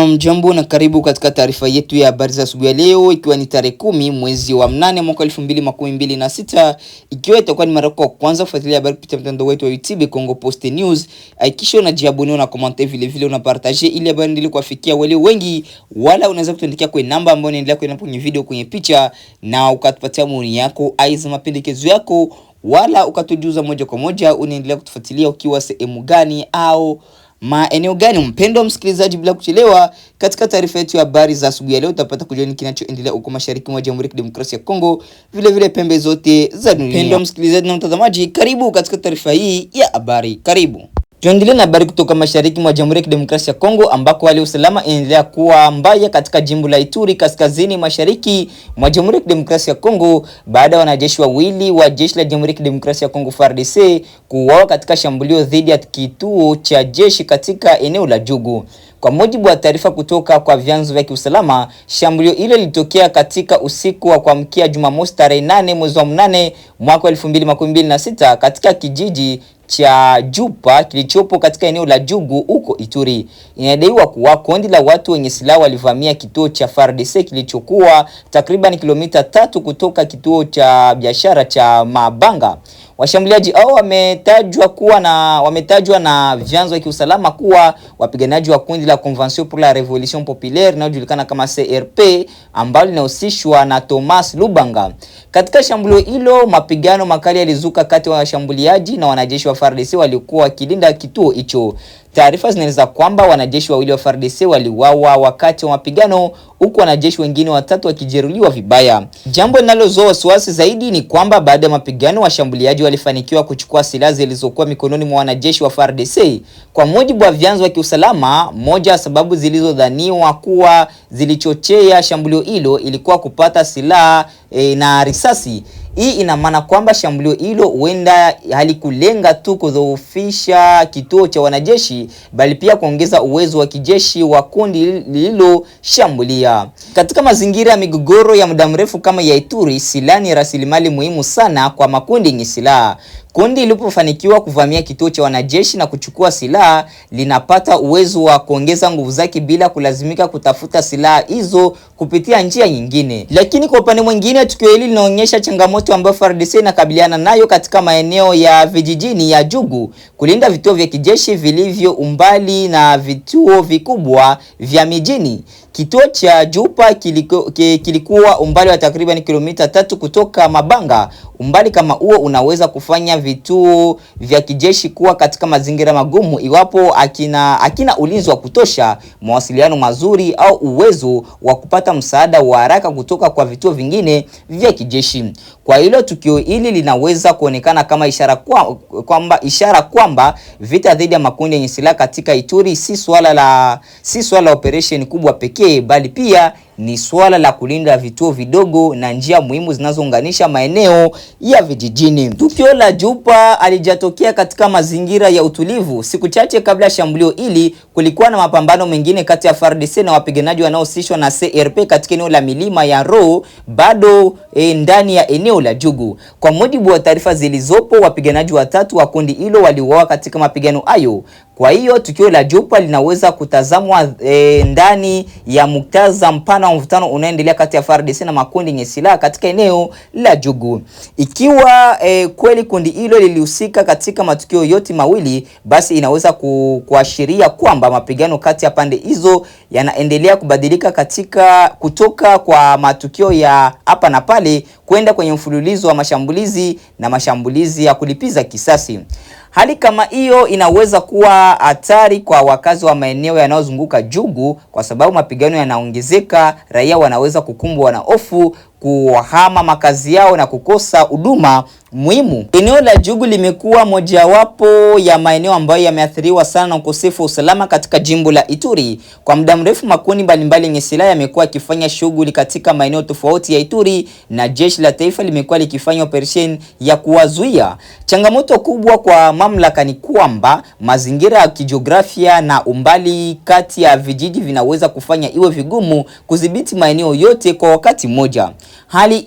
Na mjambo na karibu katika taarifa yetu ya habari za asubuhi ya leo, ikiwa ni tarehe 10 mwezi wa 8 mwaka 2026, ikiwa itakuwa ni mara ya kwanza kufuatilia habari kupitia mtandao wetu wa YouTube Congo Post News. Hakikisha unajiabone na comment vile una partage ili habari ndili kuwafikia wale wengi, wala unaweza kutuandikia kwa namba ambayo inaendelea kwenye video kwenye picha na ukatupatia maoni yako, aiza mapendekezo yako, wala ukatujuza moja kwa moja unaendelea kutufuatilia ukiwa sehemu gani au maeneo gani. Mpendwa msikilizaji, bila kuchelewa, katika taarifa yetu ya habari za asubuhi ya leo utapata kujua nini kinachoendelea huko mashariki mwa Jamhuri ya Kidemokrasia ya Kongo, vile pembe zote za dunia. Mpendwa msikilizaji na mtazamaji, karibu katika taarifa hii ya habari. Karibu tuendelee na habari kutoka mashariki mwa Jamhuri ya Kidemokrasia ya Kongo, ambako hali ya usalama inaendelea kuwa mbaya katika jimbo la Ituri, kaskazini mashariki mwa Jamhuri ya Kidemokrasia ya Kongo, baada ya wanajeshi wawili wa jeshi la Jamhuri ya Kidemokrasia ya Kongo FARDC kuuawa katika shambulio dhidi ya kituo cha jeshi katika eneo la Jugu. Kwa mujibu wa taarifa kutoka kwa vyanzo vya kiusalama, shambulio hilo lilitokea katika usiku wa kuamkia Jumamosi tarehe 8 mwezi wa 8 mwaka 2026 katika kijiji cha Jupa kilichopo katika eneo la Jugu huko Ituri. Inadaiwa kuwa kundi la watu wenye silaha walivamia kituo cha FARDC kilichokuwa takriban kilomita 3 kutoka kituo cha biashara cha Mabanga. Washambuliaji hao wametajwa na vyanzo vya kiusalama kuwa wapiganaji wa kundi la Convention pour la Révolution Populaire linalojulikana kama CRP, ambalo linahusishwa na Thomas Lubanga. Katika shambulio hilo, mapigano makali yalizuka kati ya washambuliaji na wanajeshi wa FARDC waliokuwa wakilinda kituo hicho. Taarifa zinaeleza kwamba wanajeshi wawili wa FARDC waliuawa wakati wa mapigano, huku wanajeshi wengine watatu wakijeruhiwa vibaya. Jambo linalozua wasiwasi zaidi ni kwamba baada ya mapigano, washambuliaji walifanikiwa kuchukua silaha zilizokuwa mikononi mwa wanajeshi wa FARDC. Kwa mujibu wa vyanzo vya kiusalama, moja ya sababu zilizodhaniwa kuwa zilichochea shambulio hilo ilikuwa kupata silaha na risasi. Hii ina maana kwamba shambulio hilo huenda halikulenga tu kudhoofisha kituo cha wanajeshi, bali pia kuongeza uwezo wa kijeshi wa kundi lililoshambulia. Katika mazingira ya migogoro ya muda mrefu kama ya Ituri, silaha ni rasilimali muhimu sana kwa makundi yenye silaha. Kundi lilipofanikiwa kuvamia kituo cha wanajeshi na kuchukua silaha, linapata uwezo wa kuongeza nguvu zake bila kulazimika kutafuta silaha hizo kupitia njia nyingine. Lakini kwa upande mwingine, tukio hili linaonyesha changamoto ambayo FARDC inakabiliana nayo katika maeneo ya vijijini ya Jugu, kulinda vituo vya kijeshi vilivyo umbali na vituo vikubwa vya mijini. Kituo cha Jupa kilikuwa umbali wa takriban kilomita 3 kutoka Mabanga. Umbali kama huo unaweza kufanya vituo vya kijeshi kuwa katika mazingira magumu iwapo akina ulinzi wa kutosha, mawasiliano mazuri au uwezo wa kupata msaada wa haraka kutoka kwa vituo vingine vya kijeshi. Kwa hilo, tukio hili linaweza kuonekana kama ishara kwamba vita dhidi ya makundi yenye silaha katika Ituri si swala la operation kubwa pekee, bali pia ni swala la kulinda vituo vidogo na njia muhimu zinazounganisha maeneo ya vijijini. Tukio la Jupa alijatokea katika mazingira ya utulivu. Siku chache kabla ya shambulio hili, kulikuwa na mapambano mengine kati ya FARDC na wapiganaji wanaohusishwa na CRP katika eneo la milima ya Ro, bado ndani ya eneo la Jugu. Kwa mujibu wa taarifa zilizopo, wapiganaji watatu wa kundi hilo waliuawa katika mapigano hayo. Kwa hiyo tukio la Jupa linaweza kutazamwa ndani ya muktadha mpana wa mvutano unaendelea kati ya FARDC na makundi yenye silaha katika eneo la Jugu. Ikiwa kweli kundi hilo lilihusika katika matukio yote mawili, basi inaweza kuashiria kwamba mapigano kati ya pande hizo yanaendelea kubadilika kutoka kwa matukio ya hapa na pale kwenda kwenye mfululizo wa mashambulizi ya kulipiza kisasi. Hali kama hiyo inaweza kuwa hatari kwa wakazi wa maeneo yanayozunguka Jugu, kwa sababu mapigano yanaongezeka, raia wanaweza kukumbwa na hofu, kuhama makazi yao na kukosa huduma muhimu. Eneo la Jugu limekuwa mojawapo ya maeneo ambayo yameathiriwa sana na ukosefu wa usalama katika jimbo la Ituri. Kwa muda mrefu, makundi mbalimbali yenye silaha yamekuwa yakifanya shughuli katika maeneo tofauti ya Ituri, na jeshi la taifa limekuwa likifanya operation ya kuwazuia. Changamoto kubwa kwa mamlaka ni kwamba mazingira ya kijiografia na umbali kati ya vijiji vinaweza kufanya iwe vigumu kudhibiti maeneo yote kwa wakati mmoja. Hali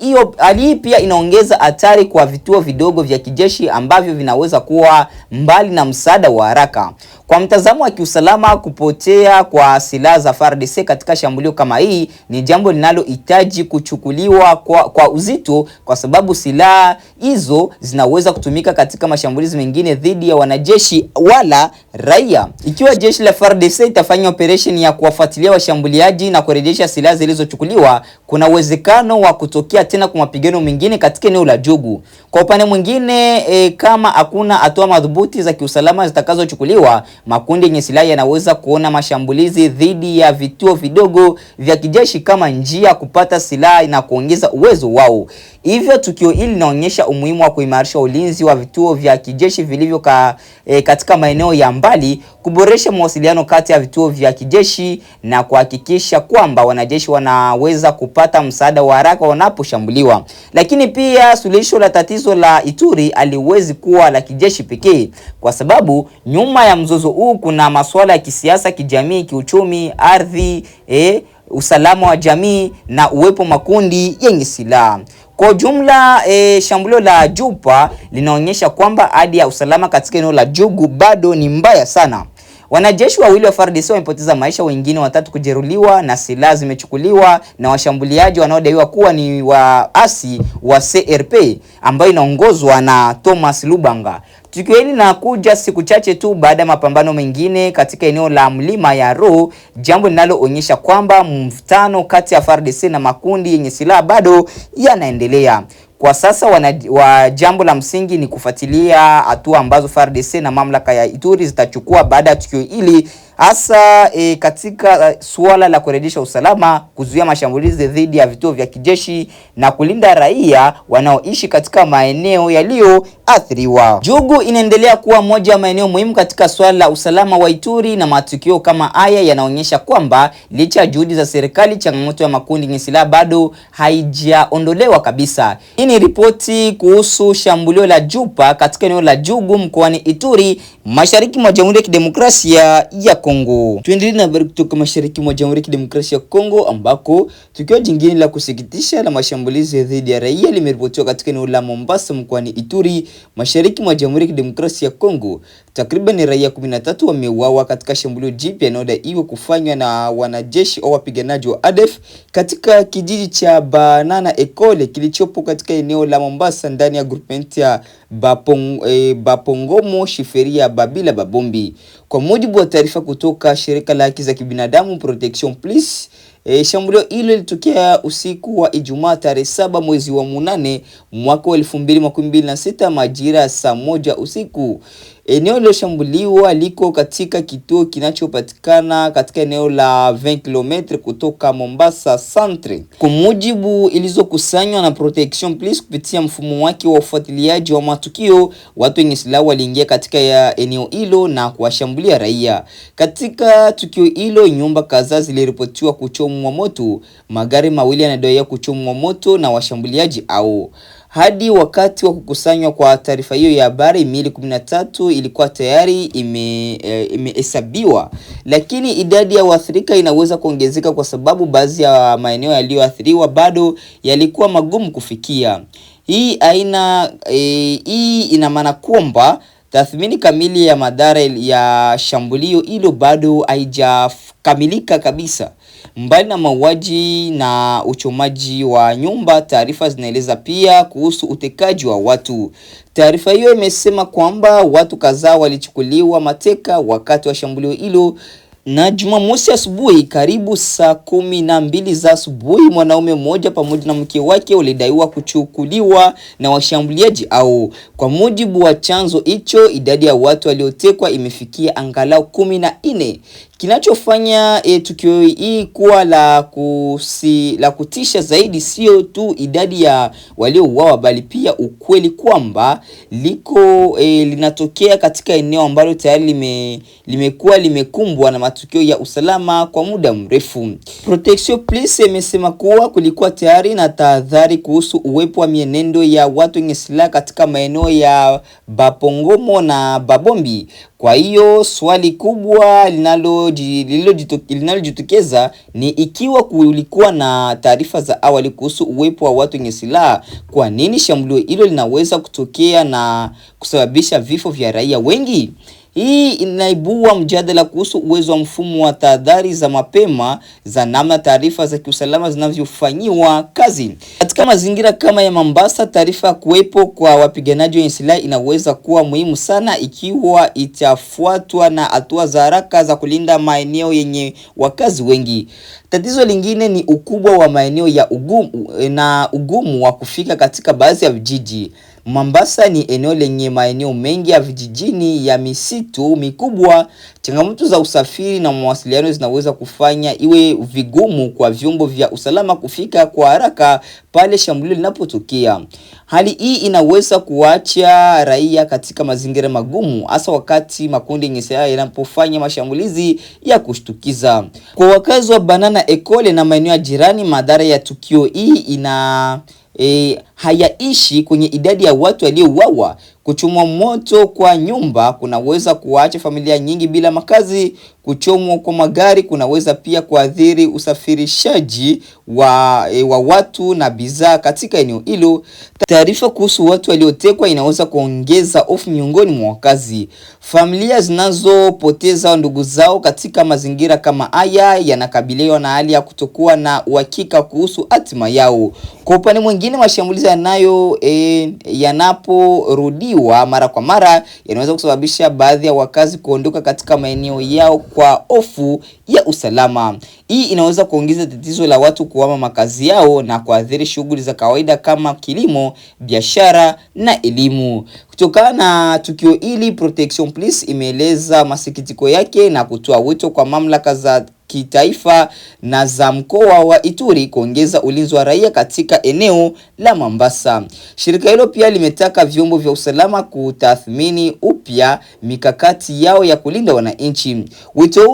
hii pia inaongeza hatari kwa vituo vidogo vya kijeshi ambavyo vinaweza kuwa mbali na msaada wa haraka. Kwa mtazamo wa kiusalama, kupotea kwa silaha za FARDC katika shambulio kama hii ni jambo linalohitaji kuchukuliwa kwa uzito, kwa sababu silaha hizo zinaweza kutumika katika mashambulizi mengine dhidi ya wanajeshi wala raia. Ikiwa jeshi la FARDC itafanya operation ya kuwafuatilia washambuliaji na kurejesha silaha zilizochukuliwa, kuna uwezekano wa kutokea tena kwa mapigano mengine katika eneo la Jugu. Kwa upande mwingine, kama hakuna hatua madhubuti za kiusalama zitakazochukuliwa, makundi yenye silaha yanaweza kuona mashambulizi dhidi ya vituo vidogo vya kijeshi kama njia ya kupata silaha na kuongeza uwezo wao. Hivyo tukio hili linaonyesha umuhimu wa kuimarisha ulinzi wa vituo vya kijeshi vilivyo katika maeneo ya mbali, kuboresha mawasiliano kati ya vituo vya kijeshi na kuhakikisha kwamba wanajeshi wanaweza kupata msaada wa haraka wanaposhambuliwa. Lakini pia suluhisho la tatizo la Ituri haliwezi kuwa la kijeshi pekee, kwa sababu nyuma ya mzozo huu kuna masuala ya kisiasa, kijamii, kiuchumi, ardhi, usalama wa jamii na uwepo makundi yenye silaha. Kwa jumla, shambulio la Jupa linaonyesha kwamba hali ya usalama katika eneo la Jugu bado ni mbaya sana. Wanajeshi wawili wa FARDC wamepoteza maisha, wengine watatu kujeruhiwa na silaha zimechukuliwa na washambuliaji wanaodaiwa kuwa ni waasi wa CRP ambayo inaongozwa na Thomas Lubanga. Tukio hili linakuja siku chache tu baada ya mapambano mengine katika eneo la mlima ya Ro, jambo linaloonyesha kwamba mvutano kati ya FARDC na makundi yenye silaha bado yanaendelea. Kwa sasa jambo la msingi ni kufuatilia hatua ambazo FARDC na mamlaka ya Ituri zitachukua baada ya tukio hili, hasa katika suala la kurejesha usalama, kuzuia mashambulizi dhidi ya vituo vya kijeshi na kulinda raia wanaoishi katika maeneo yaliyoathiriwa. Jugu inaendelea kuwa moja ya maeneo muhimu katika suala la usalama wa Ituri, na matukio kama haya yanaonyesha kwamba licha ya juhudi za serikali, changamoto ya makundi yenye silaha bado haijaondolewa kabisa. Hii ni ripoti kuhusu shambulio la Jupa katika eneo la Jugu mkoani Ituri, mashariki mwa Jamhuri ya Kidemokrasia ya Kongo. Tuendelee na habari kutoka mashariki mwa Jamhuri ya Kidemokrasia ya Kongo, ambako tukio jingine la kusikitisha la mashambulizi dhidi ya raia limeripotiwa katika eneo la Mombasa mkoani Ituri, mashariki mwa Jamhuri ya Kidemokrasia ya Kongo. Takriban raia 13 wameuawa katika shambulio jipya linalodaiwa kufanywa na wanajeshi au wapiganaji wa ADF katika kijiji cha Banana Ekole kilichopo katika eneo la Mombasa ndani ya groupement ya Bapongomo Shiferia Babila Babombi. Kwa mujibu wa taarifa kutoka shirika la haki za kibinadamu Protection Plus, shambulio hilo lilitokea usiku wa Ijumaa tarehe 7 mwezi wa 8 mwaka 2026 majira ya saa 1 usiku. Eneo lililoshambuliwa liko katika kituo kinachopatikana katika eneo la 20 km kutoka Mombasa Centre. Kwa mujibu ilizokusanywa na Protection Plus kupitia mfumo wake wa ufuatiliaji wa matukio, watu wenye silaha waliingia katika eneo hilo na kuwashambulia raia. Katika tukio hilo, nyumba kadhaa ziliripotiwa kuchomwa moto, magari mawili yanadaiwa kuchomwa moto na washambuliaji hao. Hadi wakati wa kukusanywa kwa taarifa hiyo ya habari, miili 13 ilikuwa tayari imehesabiwa, lakini idadi ya waathirika inaweza kuongezeka kwa sababu baadhi ya maeneo yaliyoathiriwa bado yalikuwa magumu kufikia. Hii ina maana kwamba tathmini kamili ya madhara ya shambulio hilo bado haijakamilika kabisa. Mbali na mauaji na uchomaji wa nyumba, taarifa zinaeleza pia kuhusu utekaji wa watu. Taarifa hiyo imesema kwamba watu kadhaa walichukuliwa mateka wakati wa shambulio hilo, na Jumamosi asubuhi karibu saa 12 za asubuhi, mwanaume mmoja pamoja na mke wake walidaiwa kuchukuliwa na washambuliaji au. Kwa mujibu wa chanzo hicho, idadi ya watu waliotekwa imefikia angalau 14. Kinachofanya tukio hii kuwa la kutisha zaidi sio tu idadi ya waliouawa, bali pia ukweli kwamba linatokea katika eneo ambalo tayari limekuwa limekumbwa na matukio ya usalama kwa muda mrefu. Protection Plus imesema kuwa kulikuwa tayari na tahadhari kuhusu uwepo wa mienendo ya watu wenye silaha katika maeneo ya Bapongomo na Babombi. Kwa hiyo swali kubwa linalojitokeza ni ikiwa kulikuwa na taarifa za awali kuhusu uwepo wa watu wenye silaha, kwa nini shambulio hilo linaweza kutokea na kusababisha vifo vya raia wengi? Hii inaibua mjadala kuhusu uwezo wa mfumo wa tahadhari za mapema za namna taarifa za kiusalama zinavyofanyiwa kazi. Katika mazingira kama ya Mombasa, taarifa ya kuwepo kwa wapiganaji wenye silaha inaweza kuwa muhimu sana ikiwa itafuatwa na hatua za haraka za kulinda maeneo yenye wakazi wengi. Tatizo lingine ni ukubwa wa maeneo ya ugumu wa kufika katika baadhi ya vijiji. Mombasa ni eneo lenye maeneo mengi ya vijijini ya misitu mikubwa. Changamoto za usafiri na mawasiliano zinaweza kufanya iwe vigumu kwa vyombo vya usalama kufika kwa haraka pale shambulio linapotokea. Hali hii inaweza kuacha raia katika mazingira magumu, hasa wakati makundi yenye silaha yanapofanya mashambulizi ya kushtukiza. Kwa wakazi wa Banana Ekole na maeneo ya jirani, madhara ya tukio hii hayaishi kwenye idadi ya watu waliouawa. Kuchomwa moto kwa nyumba kunaweza kuacha familia nyingi bila makazi. Kuchomwa kwa magari kunaweza pia kuathiri usafirishaji wa watu na bidhaa katika eneo hilo. Taarifa kuhusu watu waliotekwa inaweza kuongeza hofu miongoni mwa wakazi. Familia zinazopoteza ndugu zao katika mazingira kama haya yanakabiliwa na hali ya kutokuwa na uhakika kuhusu hatima yao. Kwa upande mwingine, mashambulizi yanaporudiwa mara kwa mara yanaweza kusababisha baadhi ya wakazi kuondoka katika maeneo yao kwa hofu ya usalama. Hii inaweza kuongeza tatizo la watu kuhama makazi yao na kuathiri shughuli za kawaida kama kilimo, biashara na elimu. Kutokana na tukio hili, Protection Plus imeeleza masikitiko yake na kutoa wito kwa mamlaka za kitaifa na za mkoa wa Ituri kuongeza ulinzi wa raia katika eneo la Mombasa. Shirika hilo pia limetaka vyombo vya usalama kutathmini upya mikakati yao ya kulinda wananchi. Wito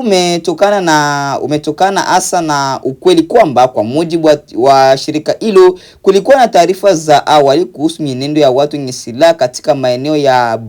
umetokana hasa na ukweli kwamba kwa mujibu wa shirika hilo kulikuwa na taarifa za awali kuhusu mienendo ya watu wenye silaha katika maeneo ya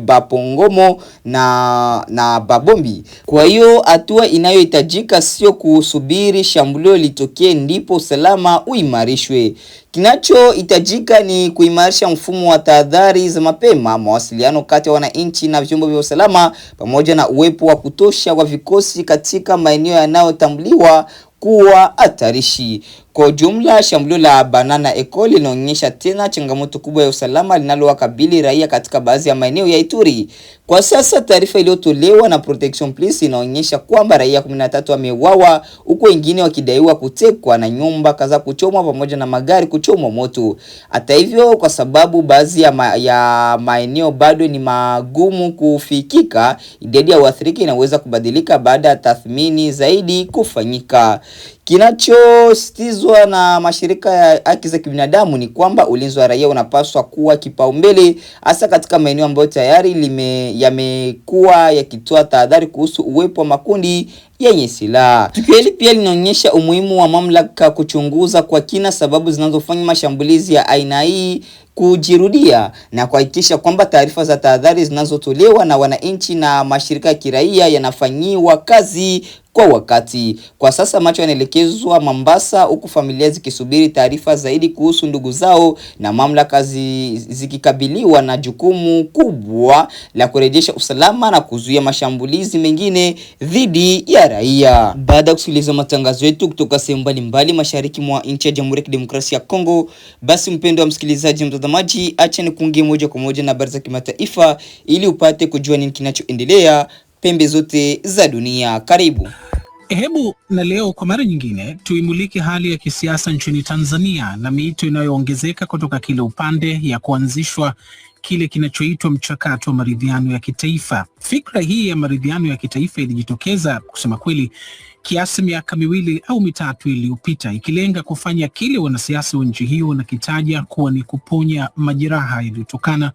Bapongomo na Babombi. Kwa hiyo hatua inayohitajika sio kusubiri shambulio litokee ndipo usalama uimarishwe. Kinachohitajika ni kuimarisha mfumo wa tahadhari za mapema, mawasiliano kati ya wananchi na vyombo vya usalama, pamoja na uwepo wa kutosha wa vikosi katika maeneo yanayotambuliwa kuwa hatarishi. Kwa jumla, shambulio la Banana Ekole linaonyesha tena changamoto kubwa ya usalama linalowakabili raia katika baadhi ya maeneo ya Ituri. Kwa sasa taarifa iliyotolewa na Protection Plus inaonyesha kwamba raia 13 wameuawa, huku wengine wakidaiwa kutekwa na nyumba kadhaa kuchomwa pamoja na magari kuchomwa moto. Hata hivyo, kwa sababu baadhi ya maeneo bado ni magumu kufikika, idadi ya waathirika inaweza kubadilika baada ya tathmini zaidi kufanyika. Kinachositizwa na mashirika ya haki za kibinadamu ni kwamba ulinzi wa raia unapaswa kuwa kipaumbele, hasa katika maeneo ambayo tayari yamekuwa yakitoa tahadhari kuhusu uwepo wa makundi yenye silaha. Tukio hili pia linaonyesha umuhimu wa mamlaka kuchunguza kwa kina sababu zinazofanya mashambulizi ya aina hii kujirudia na kuhakikisha kwamba taarifa za tahadhari zinazotolewa na wananchi na mashirika ya kiraia yanafanyiwa kazi kwa wakati. Kwa sasa macho yanaelekezwa Mombasa, huku familia zikisubiri taarifa zaidi kuhusu ndugu zao na mamlaka zikikabiliwa na jukumu kubwa la kurejesha usalama na kuzuia mashambulizi mengine dhidi ya raia. Baada ya kusikiliza matangazo yetu kutoka sehemu mbalimbali mashariki mwa nchi ya Jamhuri ya Kidemokrasia ya Kongo, basi mpendwa msikilizaji, mtazamaji, acha nikuungie moja kwa moja na habari za kimataifa ili upate kujua nini kinachoendelea pembe zote za dunia. Karibu. Hebu na leo kwa mara nyingine tuimulike hali ya kisiasa nchini Tanzania na miito inayoongezeka kutoka kila upande ya kuanzishwa kile kinachoitwa mchakato wa maridhiano ya kitaifa. Fikra hii ya maridhiano ya kitaifa ilijitokeza kusema kweli kiasi miaka 2 au 3 iliyopita, ikilenga kufanya kile wanasiasa wa nchi hiyo wanakitaja kuwa ni kuponya majeraha yaliyotokana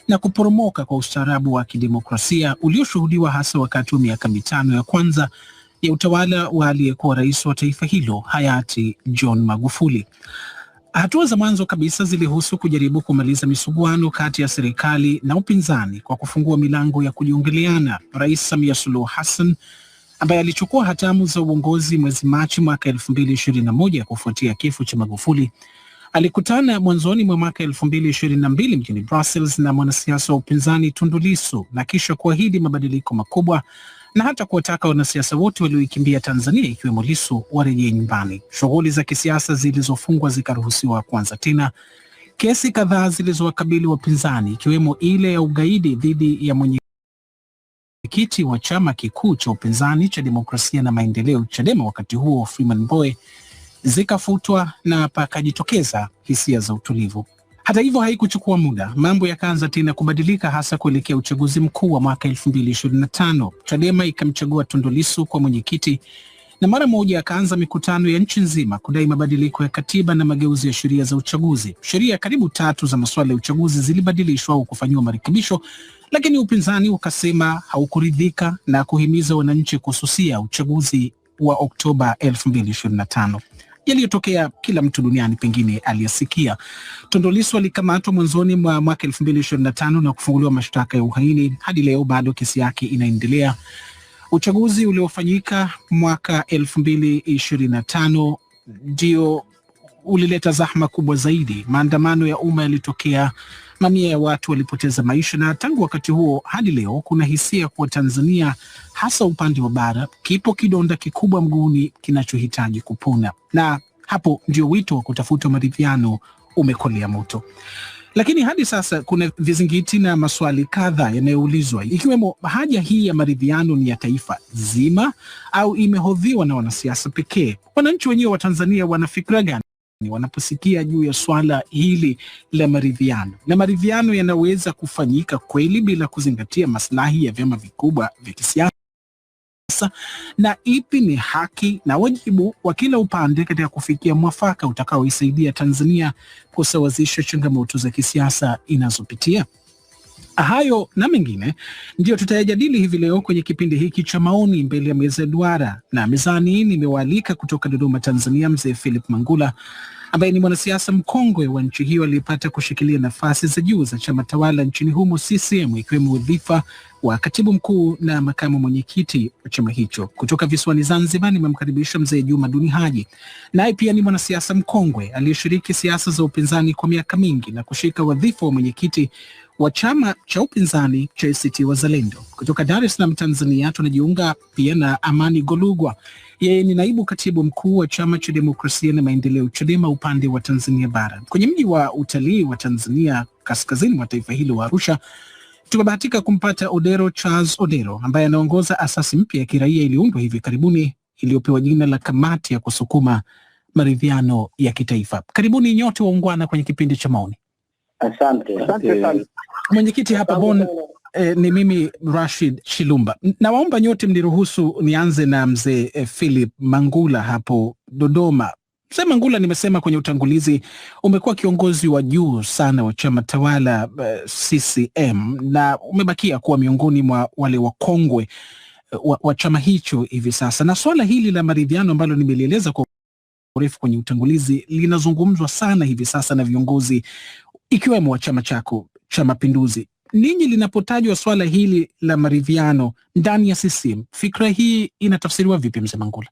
na kuporomoka kwa ustaarabu wa kidemokrasia ulioshuhudiwa hasa wakati wa miaka 5 ya kwanza ya utawala wa aliyekuwa rais wa taifa hilo hayati John Magufuli. Hatua za mwanzo kabisa zilihusu kujaribu kumaliza misuguano kati ya serikali na upinzani kwa kufungua milango ya kujiongeleana. Rais Samia Suluhu Hassan ambaye alichukua hatamu za uongozi mwezi Machi mwaka 2021 kufuatia kifo cha Magufuli alikutana mwanzoni mwa mwaka 2022 mjini Brussels na mwanasiasa wa upinzani Tundu Lissu na kisha kuahidi mabadiliko makubwa na hata kuwataka wanasiasa wote walioikimbia Tanzania ikiwemo Lissu warejee nyumbani. Shughuli za kisiasa zilizofungwa zikaruhusiwa kuanza tena. Kesi kadhaa zilizowakabili wapinzani ikiwemo ile ya ugaidi dhidi ya mwenyekiti wa chama kikuu cha upinzani cha Demokrasia na Maendeleo Chadema wakati huo Freeman Mbowe zikafutwa na pakajitokeza hisia za utulivu. Hata hivyo haikuchukua muda, mambo yakaanza tena kubadilika, hasa kuelekea uchaguzi mkuu wa mwaka 2025. Chadema ikamchagua Tundu Lissu kwa mwenyekiti na mara moja akaanza mikutano ya nchi nzima kudai mabadiliko ya katiba na mageuzi ya sheria za uchaguzi. Sheria karibu 3 za masuala ya uchaguzi zilibadilishwa au kufanyiwa marekebisho, lakini upinzani ukasema haukuridhika na kuhimiza wananchi kususia uchaguzi wa Oktoba 2025. Yaliyotokea kila mtu duniani pengine aliyasikia. Tundu Lissu alikamatwa mwanzoni mwa mwaka 2025 na kufunguliwa mashtaka ya uhaini. Hadi leo bado kesi yake inaendelea. Uchaguzi uliofanyika mwaka 2025 ndio ulileta zahma kubwa zaidi. Maandamano ya umma yalitokea, mamia ya watu walipoteza maisha, na tangu wakati huo hadi leo kuna hisia kuwa Tanzania, hasa upande wa bara, kipo kidonda kikubwa mguuni kinachohitaji kupona. Na hapo ndio wito wa kutafuta maridhiano umekolea moto. Lakini hadi sasa kuna vizingiti na maswali kadhaa yanayoulizwa, ikiwemo haja hii ya maridhiano ni ya taifa zima au imehodhiwa na wanasiasa pekee? Wananchi wenyewe wa Tanzania wanafikira gani wanaposikia juu ya swala hili la maridhiano? Na maridhiano yanaweza kufanyika kweli bila kuzingatia maslahi ya vyama vikubwa vya kisiasa? Na ipi ni haki na wajibu wa kila upande katika kufikia mwafaka utakaoisaidia Tanzania kusawazisha changamoto za kisiasa inazopitia? Hayo na mengine ndio tutayajadili hivi leo kwenye kipindi hiki cha Maoni Mbele ya Meza Duara, na mezani nimewaalika kutoka Dodoma, Tanzania, mzee Philip Mangula ambaye ni mwanasiasa mkongwe wa nchi hiyo aliyepata kushikilia nafasi za juu za chama tawala nchini humo CCM, ikiwemo wadhifa wa katibu mkuu na makamu mwenyekiti wa chama hicho. Kutoka visiwani Zanzibar nimemkaribisha mzee Juma Duni Haji, naye pia ni mwanasiasa mkongwe aliyeshiriki siasa za upinzani kwa miaka mingi na kushika wadhifa wa mwenyekiti wa chama cha upinzani cha ACT Wazalendo. Kutoka Dar es Salaam, Tanzania, tunajiunga pia na Amani Golugwa. Yeye ni naibu katibu mkuu wa chama cha Demokrasia na Maendeleo Chadema upande wa Tanzania bara. Kwenye mji wa utalii wa Tanzania kaskazini mwa taifa hilo wa Arusha, tumebahatika kumpata Odero Charles Odero ambaye anaongoza asasi mpya ya kiraia iliundwa hivi karibuni iliyopewa jina la Kamati ya Kusukuma Maridhiano ya Kitaifa. Karibuni nyote waungwana kwenye kipindi cha Maoni. Asante sana. Mwenyekiti hapa Bon, ni mimi Rashid Chilumba. Nawaomba nyote mniruhusu nianze na mzee Philip Mangula hapo Dodoma. Mzee Mangula, nimesema kwenye utangulizi, umekuwa kiongozi wa juu sana wa chama tawala CCM na umebakia kuwa miongoni mwa wale wakongwe wa chama hicho hivi sasa, na swala hili la maridhiano ambalo nimelieleza kwa urefu kwenye utangulizi linazungumzwa sana hivi sasa na viongozi ikiwemo wa chama chako cha Mapinduzi. Ninyi linapotajwa swala hili la maridhiano ndani ya CCM, fikra hii inatafsiriwa vipi, mzee Mangula?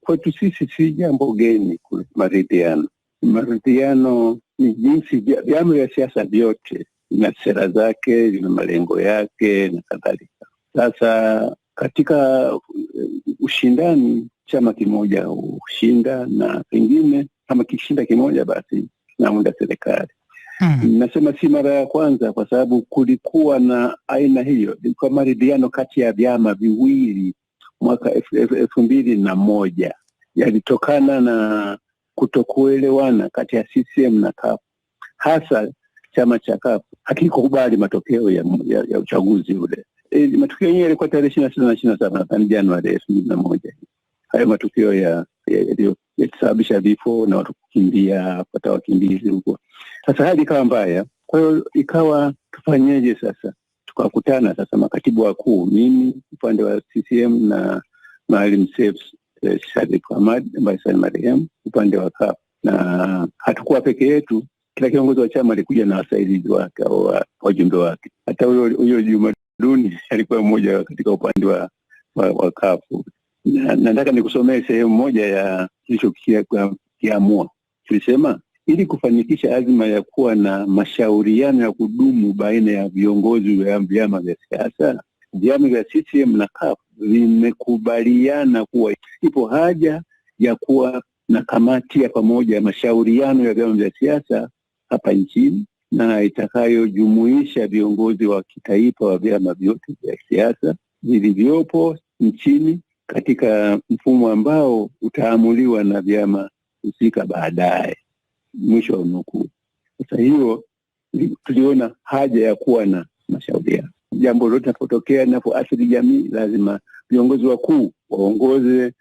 Kwetu sisi si jambo geni maridhiano. Maridhiano ni jinsi vyama vya siasa vyote vina sera zake, vina malengo yake na kadhalika. Sasa katika ushindani, chama kimoja hushinda na pengine kama kishinda kimoja basi naunda serikali. Nasema si mara ya kwanza, kwa sababu kulikuwa na aina hiyo, ilikuwa maridhiano kati ya vyama viwili mwaka 2001. Yalitokana na kutokuelewana kati ya CCM na CUF. Hasa chama cha CUF hakikubali matokeo ya uchaguzi ule. Matokeo yenyewe yalikuwa tarehe 26 na 27 na Januari 2001. Hayo matokeo yalisababisha vifo na watu kukimbia, kupata wakimbizi huko. Sasa hali ikawa mbaya. Kwa hiyo ikawa tufanyeje sasa? Tukakutana sasa makatibu wakuu, mimi upande wa CCM na Maalim Seif Sharif Hamad ambaye sasa marehemu upande wa CUF, na hatukuwa peke yetu. Kila kiongozi wa chama alikuja na wasaidizi wake au wajumbe wake. Hata huyo Juma Duni alikuwa mmoja katika upande wa CUF. Na nataka nikusomee sehemu moja ya kilichokiamua. tulisema ili kufanikisha azma ya kuwa na mashauriano ya kudumu baina ya viongozi wa vyama vya siasa, vyama vya CCM na CUF vimekubaliana kuwa ipo haja ya kuwa na kamati ya pamoja ya mashauriano ya vyama vya siasa hapa nchini, na itakayojumuisha viongozi wa kitaifa wa vyama vyote vya siasa vilivyopo nchini katika mfumo ambao utaamuliwa na vyama husika baadaye. Mwisho wa nukuu. Sasa hiyo tuliona haja ya kuwa na mashauriano. Jambo lolote linapotokea linapoathiri jamii, lazima viongozi wakuu waongoze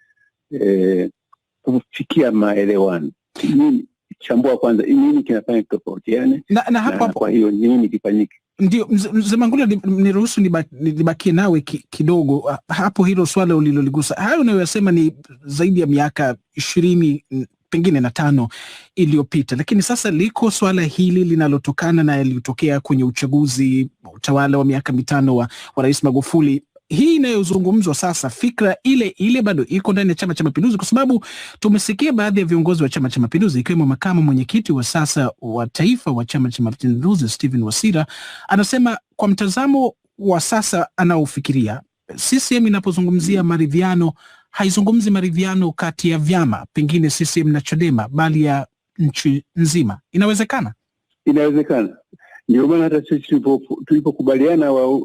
kufikia maelewano. Nini chambua kwanza, nini kinafanya tofautiane na hapa, kwa hiyo nini kifanyike. Ndio mzee Mangula, niruhusu nibakie nawe kidogo hapo. Hilo swala uliloligusa, hayo unayosema ni zaidi ya miaka 20 pengine na 5 iliyopita, lakini sasa liko swala hili linalotokana na yaliyotokea kwenye uchaguzi utawala wa miaka 5 wa Rais Magufuli. Hii inayozungumzwa sasa, fikra ile bado iko ndani ya Chama cha Mapinduzi? Kwa sababu tumesikia baadhi ya viongozi wa Chama cha Mapinduzi, ikiwemo makamu mwenyekiti wa sasa wa taifa wa Chama cha Mapinduzi Stephen Wasira, anasema kwa mtazamo wa sasa anaofikiria, CCM inapozungumzia maridhiano haizungumzi maridhiano kati ya vyama, pengine CCM na Chadema, bali ya nchi nzima. Inawezekana? Inawezekana. Ndio maana hata sisi tulipokubaliana wa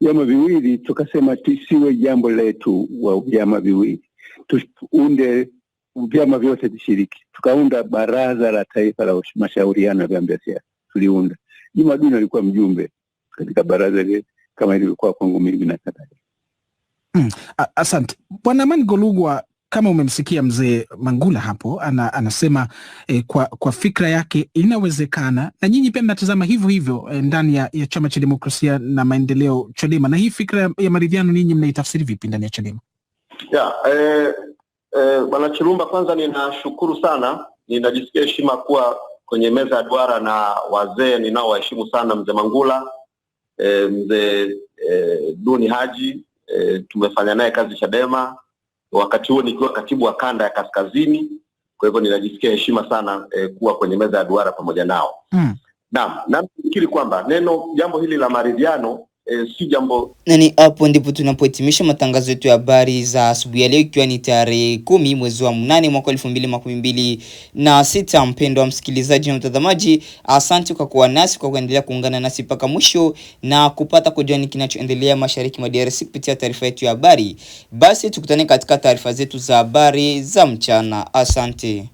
vyama viwili tukasema tusiwe jambo letu wa vyama viwili, tuunde vyama vyote vishiriki. Tukaunda Baraza la Taifa la Mashauriano ya Vyama vya Siasa. Tuliunda. Juma Duni alikuwa mjumbe katika baraza ile kama ilivyokuwa kwangu mimi na kadhalika. Asante. Bwana Amani Golugwa, kama umemsikia mzee Mangula hapo anasema kwa fikra yake inawezekana, na nyinyi pia mnatazama hivyo hivyo ndani ya Chama cha Demokrasia na Maendeleo, Chadema. Na hii fikra ya maridhiano ninyi mnaitafsiri vipi ndani ya Chadema? Bwana Chilumba, kwanza ninashukuru sana. Ninajisikia heshima kuwa kwenye meza ya duara na wazee ninaowaheshimu sana, mzee Mangula, mzee Duni Haji. Tumefanya naye kazi Chadema, wakati huo nikiwa katibu wa kanda ya kaskazini. Kwa hivyo ninajisikia heshima sana kuwa kwenye meza ya duara pamoja nao. Naam, nafikiri kwamba jambo hili la maridhiano si jambo. Nani hapo ndipo tunapohitimisha matangazo yetu ya habari za asubuhi ya leo, ikiwa ni tarehe 10 mwezi wa 8 mwaka 2026. Mpendwa msikilizaji na mtazamaji, asante kwa kuwa nasi, kwa kuendelea kuungana nasi mpaka mwisho na kupata kujua ni kinachoendelea mashariki mwa DRC kupitia taarifa yetu ya habari. Basi tukutane katika taarifa zetu za habari za mchana. Asante.